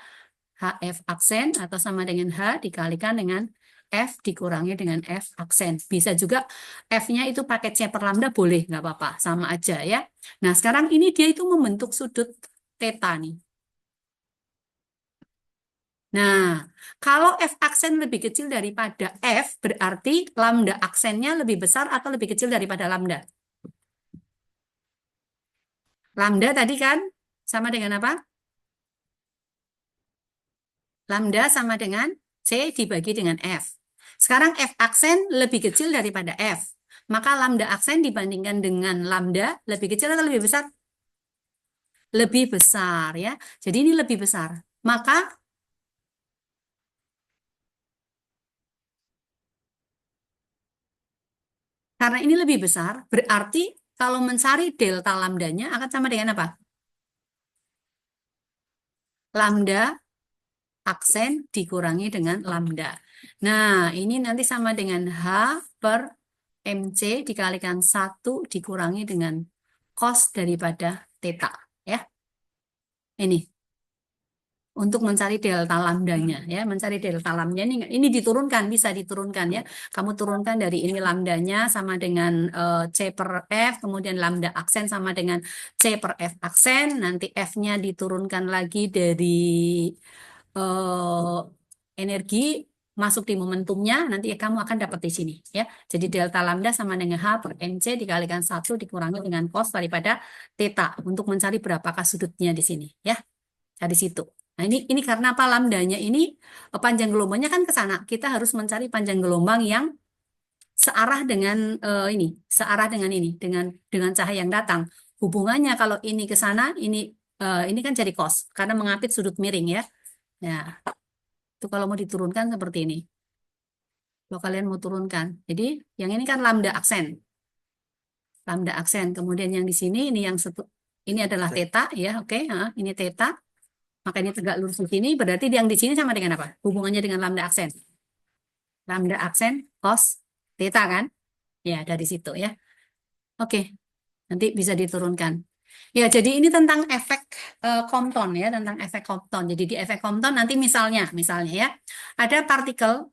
HF aksen atau sama dengan H dikalikan dengan F dikurangi dengan F aksen. Bisa juga F-nya itu pakai C per lambda boleh, nggak apa-apa, sama aja ya. Nah, sekarang ini dia itu membentuk sudut theta nih. Nah, kalau F aksen lebih kecil daripada F, berarti lambda aksennya lebih besar atau lebih kecil daripada lambda? Lambda tadi kan sama dengan apa? Lambda sama dengan C dibagi dengan F. Sekarang F aksen lebih kecil daripada F. Maka lambda aksen dibandingkan dengan lambda lebih kecil atau lebih besar? Lebih besar ya. Jadi ini lebih besar. Maka karena ini lebih besar, berarti kalau mencari delta lambdanya akan sama dengan apa? Lambda aksen dikurangi dengan lambda. Nah, ini nanti sama dengan H per MC dikalikan 1 dikurangi dengan cos daripada theta. Ya, ini. Untuk mencari delta lambdanya. Ya, mencari delta lambdanya ini diturunkan, bisa diturunkan ya. Kamu turunkan dari ini lambdanya sama dengan C per F, kemudian lambda aksen sama dengan C per F aksen. Nanti F-nya diturunkan lagi dari energi masuk di momentumnya, nanti kamu akan dapat di sini ya. Jadi delta lambda sama dengan H per MC dikalikan 1 dikurangi dengan cos daripada theta untuk mencari berapakah sudutnya di sini ya. Dari situ. Nah, ini karena apa lambdanya ini panjang gelombangnya kan ke sana. Kita harus mencari panjang gelombang yang searah dengan searah dengan ini, dengan cahaya yang datang. Hubungannya kalau ini ke sana, ini kan jadi cos karena mengapit sudut miring ya. Nah, itu kalau mau diturunkan seperti ini. Kalau kalian mau turunkan. Jadi yang ini kan lambda aksen. Lambda aksen. Kemudian yang di sini ini adalah theta ya, oke. Ini theta. Maka ini tegak lurus di sini. Berarti yang di sini sama dengan apa? Hubungannya dengan lambda aksen. Lambda aksen cos theta kan? Ya, dari situ ya. Oke. Nanti bisa diturunkan. Ya, jadi ini tentang efek Compton ya, tentang efek Compton. Jadi di efek Compton nanti misalnya ya, ada partikel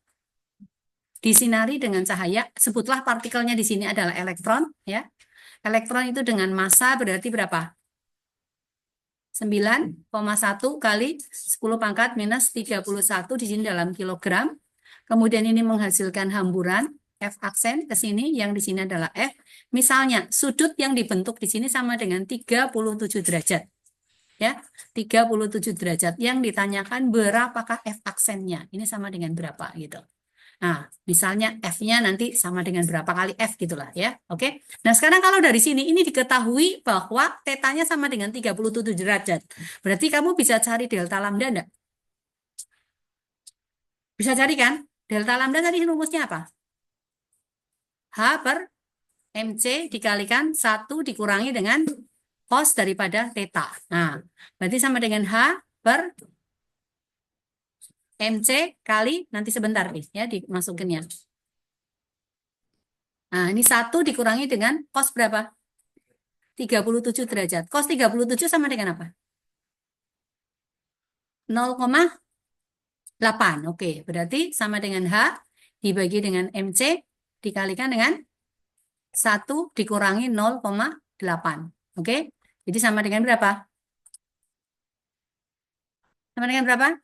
disinari dengan cahaya, sebutlah partikelnya di sini adalah elektron ya. Elektron itu dengan massa berarti berapa? 9,1 kali 10 pangkat minus 31 di sini dalam kilogram. Kemudian ini menghasilkan hamburan F aksen ke sini, yang di sini adalah F. Misalnya, sudut yang dibentuk di sini sama dengan 37 derajat. Ya, 37 derajat. Yang ditanyakan berapakah F aksennya? Ini sama dengan berapa gitu. Nah, misalnya F-nya nanti sama dengan berapa kali F gitulah ya. Oke. Nah, sekarang kalau dari sini ini diketahui bahwa tetanya sama dengan 37 derajat. Berarti kamu bisa cari delta lambda enggak? Bisa cari kan? Delta lambda tadi rumusnya apa? H per MC dikalikan 1 dikurangi dengan cos daripada theta. Nah, berarti sama dengan H per MC kali, nanti sebentar nih ya dimasukinnya. Nah, ini 1 dikurangi dengan cos berapa? 37 derajat. Cos 37 sama dengan apa? 0,8. Oke, berarti sama dengan H dibagi dengan MC dikalikan dengan 1 dikurangi 0,8. Oke, jadi sama dengan berapa? Sama dengan berapa?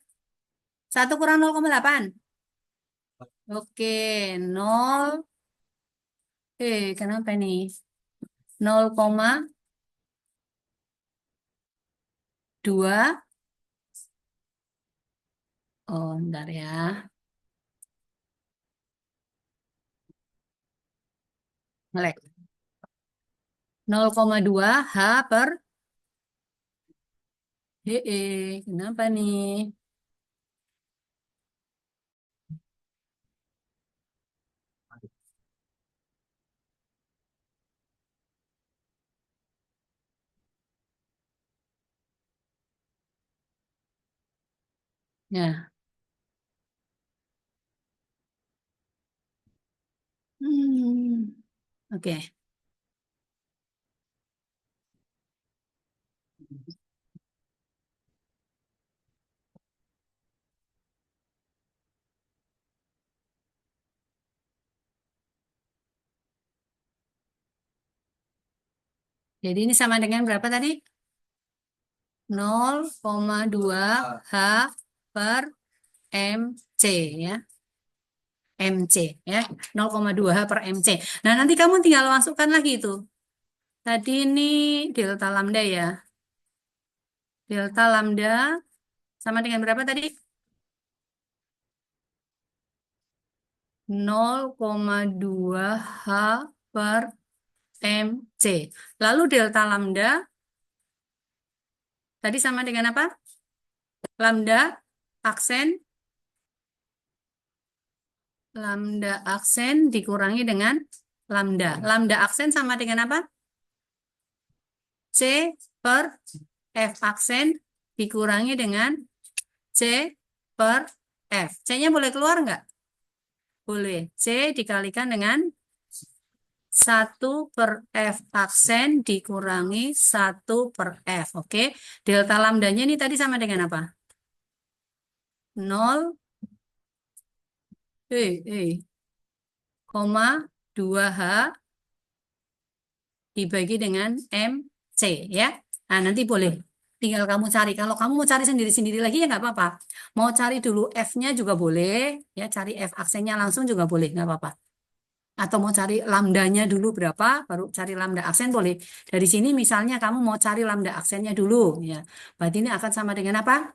1 kurang 0,8. Oke, 0. Kenapa ini? 0,2. Oh, bentar ya. Ngelek. 0,2 H per Kenapa nih? Ya. Hmm. Oke. Jadi ini sama dengan berapa tadi? 0,2 H per MC ya. MC ya. 0,2 H per MC. Nah, nanti kamu tinggal masukkan lagi itu. Tadi ini delta lambda ya. Delta lambda sama dengan berapa tadi? 0,2 H per MC. Lalu delta lambda tadi sama dengan apa? Lambda aksen. Lambda aksen dikurangi dengan lambda. Lambda aksen sama dengan apa? C per F aksen dikurangi dengan C per F. C-nya boleh keluar nggak? Boleh. C dikalikan dengan 1 per F aksen dikurangi 1 per F. Oke. Delta lambdanya ini tadi sama dengan apa? 0, 2H dibagi dengan MC ya. Nah, nanti boleh tinggal kamu cari. Kalau kamu mau cari sendiri-sendiri lagi ya nggak apa-apa. Mau cari dulu F-nya juga boleh, ya cari F aksennya langsung juga boleh, nggak apa-apa. Atau mau cari lambdanya dulu berapa, baru cari lambda aksen boleh. Dari sini misalnya kamu mau cari lambda aksennya dulu, ya. Berarti ini akan sama dengan apa?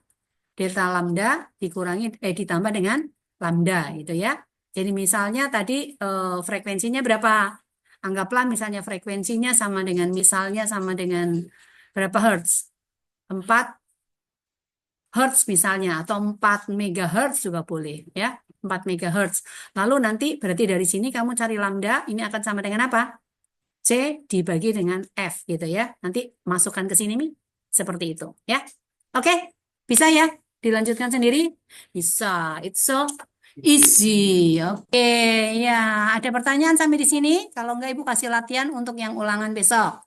Delta lambda dikurangi ditambah dengan lambda gitu ya. Jadi misalnya tadi frekuensinya berapa? Anggaplah misalnya frekuensinya sama dengan misalnya sama dengan berapa hertz? 4 hertz misalnya atau 4 megahertz juga boleh ya. 4 megahertz. Lalu nanti berarti dari sini kamu cari lambda ini akan sama dengan apa? C dibagi dengan F gitu ya. Nanti masukkan ke sini Mi. Seperti itu ya. Oke, bisa ya? Dilanjutkan sendiri? Bisa. It's so easy. Oke, ya. Ada pertanyaan sampai di sini? Kalau enggak Ibu kasih latihan untuk yang ulangan besok.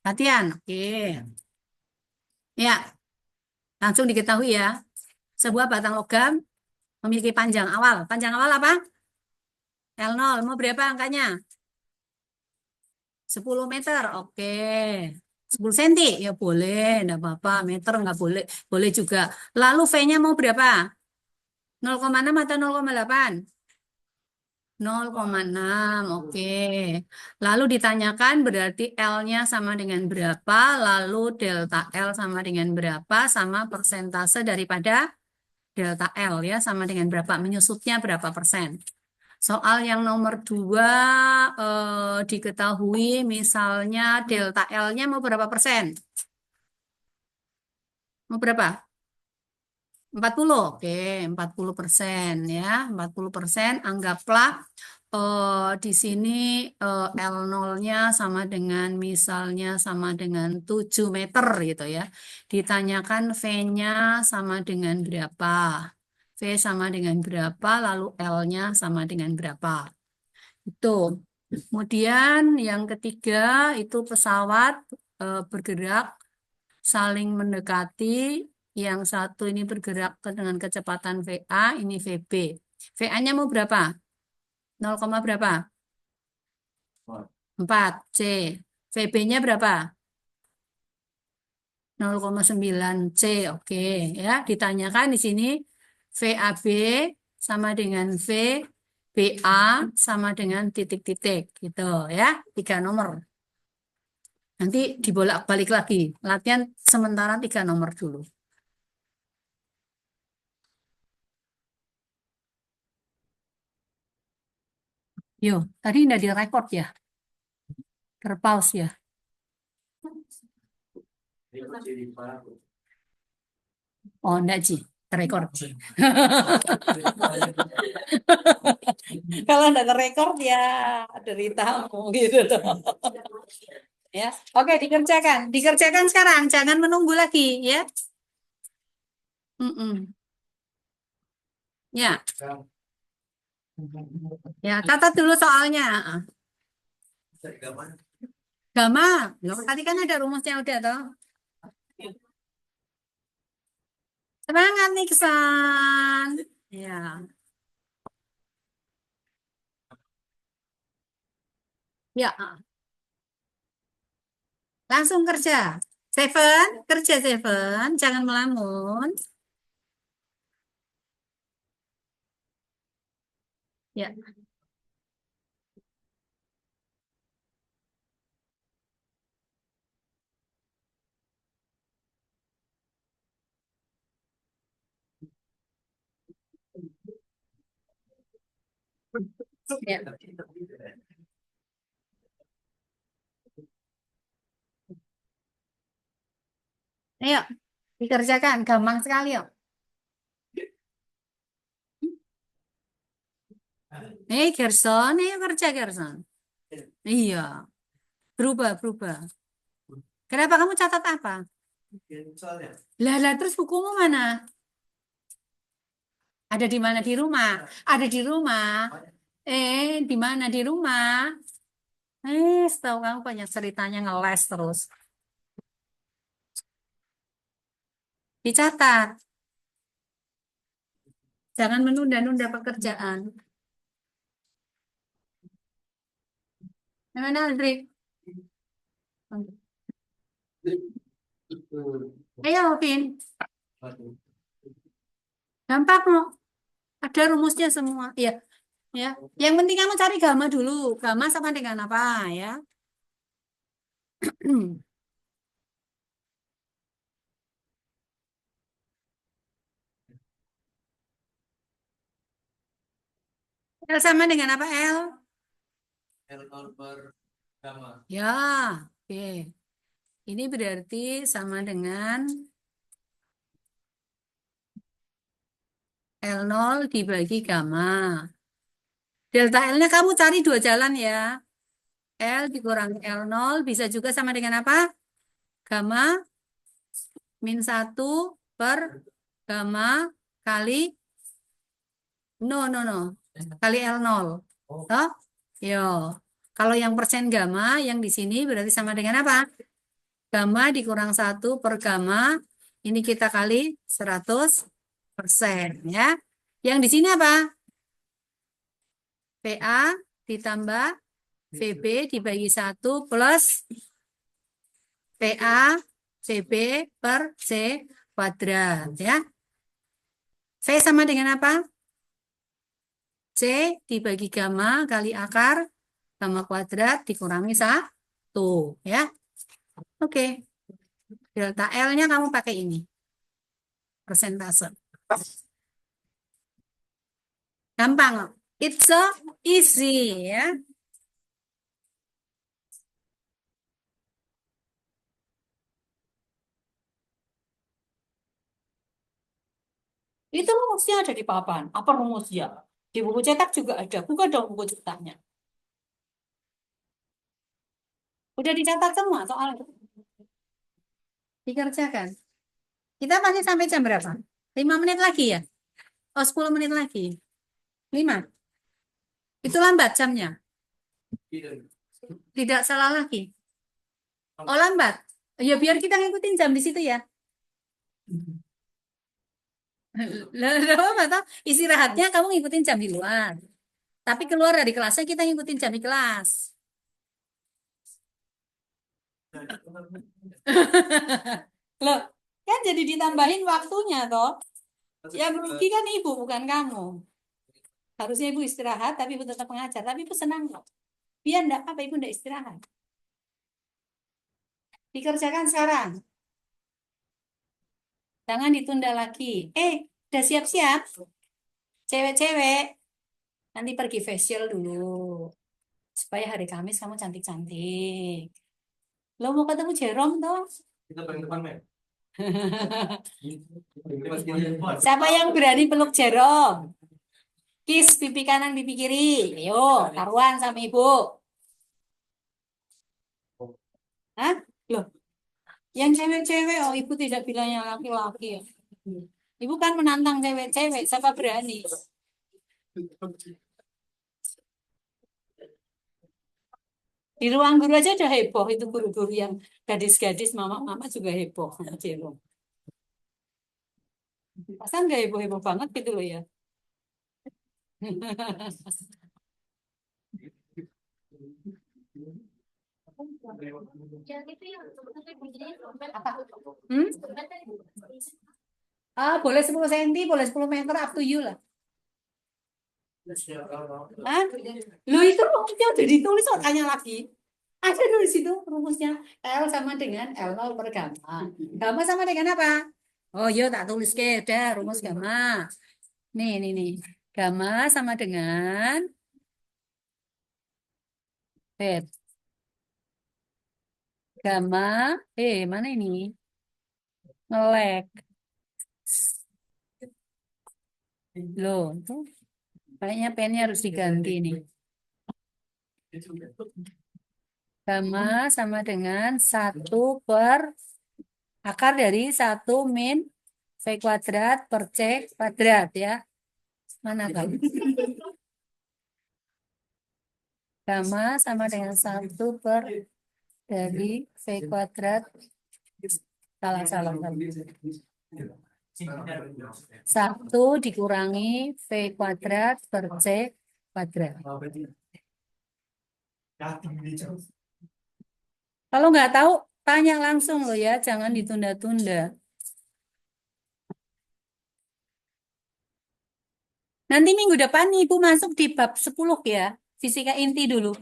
Latihan. Oke. Ya, langsung diketahui ya. Sebuah batang logam memiliki panjang awal. Panjang awal apa? L0. Mau berapa angkanya? 10 meter. Oke. 10 cm. Ya boleh. Enggak apa-apa. Meter enggak boleh. Boleh juga. Lalu V-nya mau berapa? 0,6 atau 0,8? 0,6, oke. Lalu ditanyakan berarti L-nya sama dengan berapa, lalu delta L sama dengan berapa, sama persentase daripada delta L ya, sama dengan berapa, menyusutnya berapa persen. Soal yang nomor 2 diketahui misalnya delta L-nya mau berapa persen? Mau berapa? 40, oke, 40% ya, 40%. Anggaplah di sini L0-nya sama dengan misalnya sama dengan 7 meter gitu ya. Ditanyakan V-nya sama dengan berapa. V sama dengan berapa, lalu L-nya sama dengan berapa. Itu. Kemudian yang ketiga itu pesawat bergerak saling mendekati. Yang satu ini bergerak dengan kecepatan VA, ini VB. VA-nya mau berapa? 0, berapa? 4 C. VB-nya berapa? 0,9 C. Oke, ya. Ditanyakan di sini VAB sama dengan VBA sama dengan titik-titik gitu ya. 3 nomor. Nanti dibolak-balik lagi. Latihan sementara 3 nomor dulu. Yo, tadi udah direkord ya? Terpause ya? Oh, enggak, Ci. Terekord, Ci. Kalau enggak terekord ya deritamu gitu tuh. Ya. Oke, dikerjakan. Dikerjakan sekarang, jangan menunggu lagi ya. Mm-mm. Ya, ya, catat dulu soalnya. Gamma, loh, tadi kan ada rumusnya udah toh. Semangat Nixon. Ya, ya, langsung kerja. Seven, kerja Seven, jangan melamun. Ya, ya. Ayo, dikerjakan. Gampang sekali yuk. Gerson, ayo kerja Gerson. Iya, berubah, berubah. Kenapa kamu catat apa? Lah, lah, terus bukumu mana? Ada di mana? Di rumah. Ada di rumah. Di mana? Di rumah. Setahu kamu banyak ceritanya ngeles terus. Dicatat. Jangan menunda-nunda pekerjaan. Mana, Aldri? Ayo, Vin. Gampang kok. Ada rumusnya semua. Iya, ya. Yang penting kamu cari gamma dulu. Gamma sama dengan apa ya? L sama dengan apa L? L0 per gamma. Ya, oke. Ini berarti sama dengan L0 dibagi gamma. Delta L-nya kamu cari 2 jalan ya. L dikurangi L0 bisa juga sama dengan apa? Gamma min 1 per gamma kali no. Kali L0. Toh? Yo. Kalau yang persen gamma yang di sini berarti sama dengan apa? Gamma dikurang 1 per gamma. Ini kita kali 100% ya. Yang di sini apa? PA ditambah VB dibagi 1 plus PA CB per C kuadrat ya. V sama dengan apa? C dibagi gamma kali akar gamma kuadrat dikurangi 1. Ya. Oke. Delta L-nya kamu pakai ini. Persentase. Gampang. It's so easy. Ya. Itu rumusnya ada di papan. Apa rumusnya? Di buku cetak juga ada. Buka dong buku cetaknya. Udah dicatat semua soalnya. Dikerjakan. Kita masih sampai jam berapa? 5 menit lagi ya? Oh, 10 menit lagi. 5. Itu lambat jamnya. Tidak salah lagi. Oh, lambat. Ya, biar kita ngikutin jam di situ ya. Lah, apa toh? Istirahatnya kamu ngikutin jam di luar. Tapi keluar dari kelasnya kita ngikutin jam di kelas. Loh, kan jadi ditambahin waktunya toh. Yang rugi kan ibu, bukan kamu. Harusnya ibu istirahat, tapi ibu tetap mengajar. Tapi ibu senang kok. Biar enggak apa, ibu enggak istirahat. Dikerjakan sekarang. Jangan ditunda lagi. Udah siap-siap. Cewek-cewek, nanti pergi facial dulu. Supaya hari Kamis kamu cantik-cantik. Lo mau ketemu Jerome toh? Kita paling depan, men. Siapa yang berani peluk Jerome? Kiss pipi kanan, pipi kiri. Ayo, taruhan sama ibu. Hah? Loh, yang cewek-cewek, oh ibu tidak bilangnya laki-laki. Ibu kan menantang cewek-cewek, siapa berani? Di ruang guru aja udah heboh, itu guru-guru yang gadis-gadis, mama-mama juga heboh. Jerome. Masa nggak heboh-heboh banget gitu loh ya. Apa? Hmm? Boleh 10 cm, boleh 10 meter, up to you lah. Hah? Lo itu rumusnya udah ditulis, kok tanya lagi. Ada dulu di situ rumusnya. L sama dengan L0 per gamma. Gamma sama dengan apa? Oh, yo tak tulis ke, udah rumus gamma. Nih. Gamma sama dengan Z. Gamma, mana ini? Ngelek. Loh, tuh. Kayaknya pennya harus diganti nih. Gamma sama dengan 1 per akar dari 1 min V kuadrat per C kuadrat ya. Mana kamu? Gamma sama dengan 1 per dari V kuadrat. Salah. 1 dikurangi V kuadrat per C kuadrat. Kalau nggak tahu, tanya langsung loh ya, jangan ditunda-tunda. Nanti minggu depan Ibu masuk di bab 10 ya, fisika inti dulu.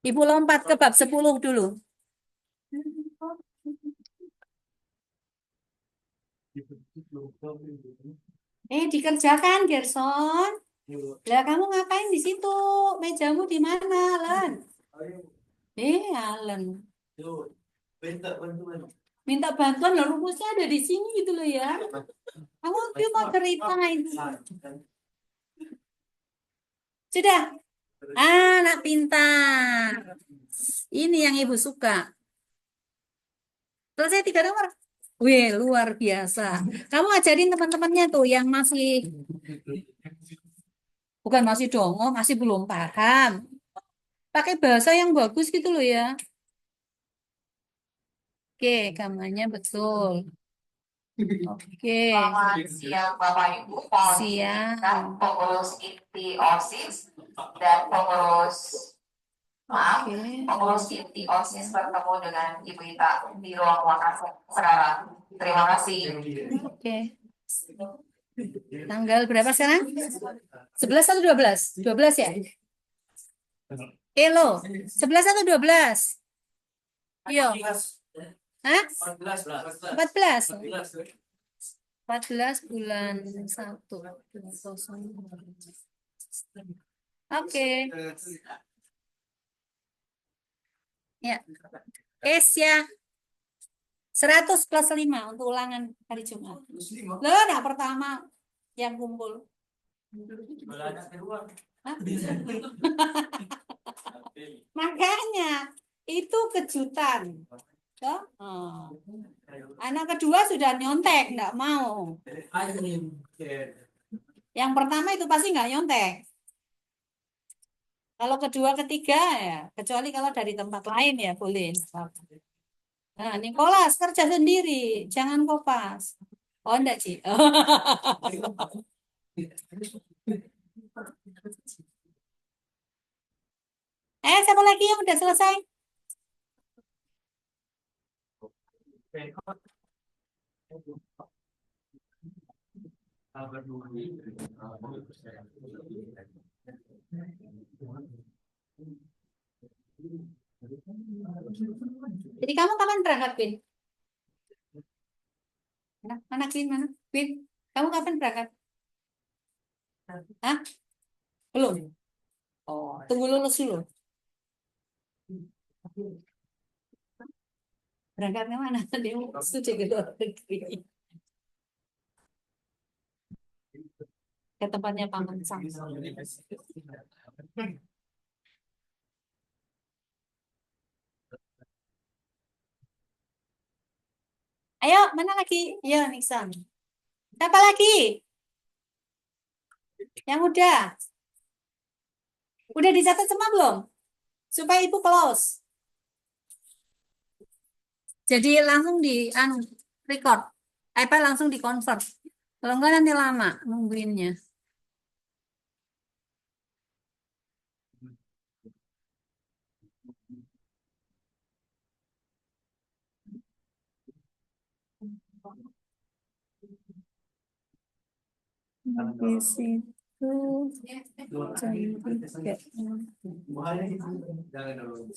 Ibu lompat ke bab 10 dulu. Dikerjakan, Gerson. Lah kamu ngapain di situ? Mejamu di mana, Alan? Alan. Minta bantuan, lah rumusnya ada di sini gitu loh ya. Kamu cuma cerita itu. Sudah. Anak pintar. Ini yang Ibu suka. Selesai 3 nomor. Wih, luar biasa. Kamu ajarin teman-temannya tuh yang masih, bukan masih dongo, masih belum paham. Pakai bahasa yang bagus gitu loh ya. Oke, gambarnya betul. Oke, Selamat siang Bapak Ibu, mohon siang. izinkan pengurus inti OSIS dan pengurus Oke. pengurus inti OSIS bertemu dengan Ibu Ita di ruang makan sekarang. Terima kasih. Oke. Tanggal berapa sekarang? 11 atau 12? 12 ya? Elo. 11 atau 12? Iya. Hah? 14. 14 bulan 1. Oke. Ya. Kesya. 100 plus 5 untuk ulangan hari Jumat. Loh, nah pertama yang kumpul. Hah? Makanya itu kejutan. Toh? Oh. Anak kedua sudah nyontek, nggak mau. Yang pertama itu pasti nggak nyontek. Kalau kedua, ketiga ya, kecuali kalau dari tempat lain ya boleh. Nah, Nicholas kerja sendiri, jangan kopas. Oh, enggak, Ci. Siapa lagi yang udah selesai? Jadi kamu kapan berangkat, Bin? Mana Bin? Mana? Bin, kamu kapan berangkat? Hah? Belum? Oh, tunggu lulus dulu. Berangkatnya mana? Dia mau studi ke luar negeri. Ke tempatnya Paman Sam. Ayo, mana lagi? Ya, Nixon. Siapa lagi? Yang udah? Udah dicatat semua belum? Supaya ibu close. Jadi langsung di record. Apa langsung di convert. Kalau enggak nanti lama nungguinnya. Di situ jam 3. Jangan dulu.